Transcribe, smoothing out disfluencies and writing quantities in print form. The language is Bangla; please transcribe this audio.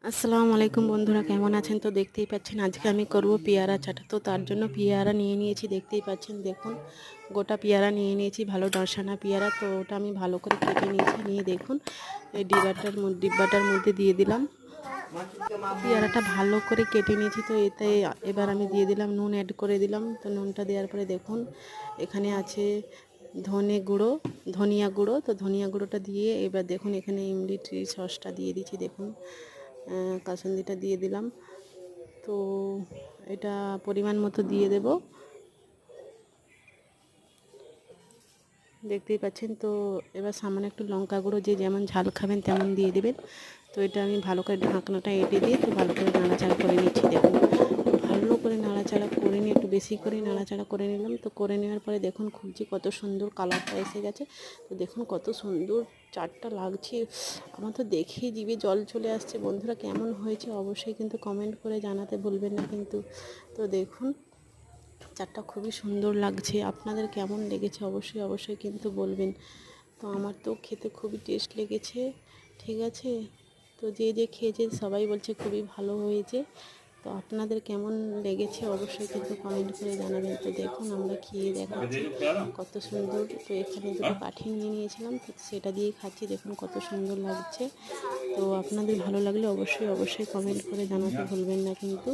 আসসালামু আলাইকুম বন্ধুরা, কেমন আছেন? তো দেখতেই পাচ্ছেন আজকে আমি করব পেয়ারা চাটা। তো তার জন্য পেয়ারা নিয়ে নিয়েছি, দেখতেই পাচ্ছেন। দেখুন, গোটা পেয়ারা নিয়ে নিয়েছি, ভালো ডাঁসানা পেয়ারা। তো ওটা আমি ভালো করে কেটে নিয়েছি। নিয়ে দেখুন এই ডিব্বাটার মধ্যে দিয়ে দিলাম। পেয়ারাটা ভালো করে কেটে নিয়েছি। তো এতে এবার আমি দিয়ে দিলাম নুন, অ্যাড করে দিলাম। তো নুনটা দেওয়ার পরে দেখুন এখানে আছে ধনিয়া গুঁড়ো। তো ধনিয়া গুঁড়োটা দিয়ে এবার দেখুন এখানে ইমলি সসটা দিয়ে দিচ্ছি। দেখুন কাসুন্দিটা দিয়ে দিলাম। তো এটা পরিমাণ মতো দিয়ে দেব, দেখতেই পাচ্ছেন। তো এবার সামান্য একটু লঙ্কা গুঁড়ো, যে যেমন ঝাল খাবেন তেমন দিয়ে দেবেন। তো এটা আমি ভালো করে ঢাকনাটা এঁটে দিয়ে তো ভালো করে নাড়াচাড়া করে নিচ্ছি। দেখুন ভালো করে নাড়াচাড়া করে নিয়ে একটু বেশি করে নাড়াচাড়া করে নিলাম। তো করে নেওয়ার পরে দেখুন খুবজি কত সুন্দর কালারটা এসে গেছে। তো দেখুন কত সুন্দর চাটটা লাগছে, আমার তো দেখেই জিভে জল চলে আসছে। বন্ধুরা কেমন হয়েছে অবশ্যই কিন্তু কমেন্ট করে জানাতে ভুলবেন না কিন্তু। তো দেখুন চাটটা খুবই সুন্দর লাগছে, আপনাদের কেমন লেগেছে অবশ্যই কিন্তু বলবেন। তো আমার তো খেতে খুবই টেস্ট লেগেছে, ঠিক আছে। তো যে খেয়েছে সবাই বলছে খুবই ভালো হয়েছে। তো আপনাদের কেমন লেগেছে অবশ্যই কিন্তু কমেন্ট করে জানাবেন। তো দেখুন আমরা খেয়ে দেখাচ্ছি কত সুন্দর। তো এখানে দুটো কাঠি নিয়ে নিয়েছিলাম, তো সেটা দিয়েই খাচ্ছি। দেখুন কত সুন্দর লাগছে। তো আপনাদের ভালো লাগলে অবশ্যই কমেন্ট করে জানাতে ভুলবেন না কিন্তু।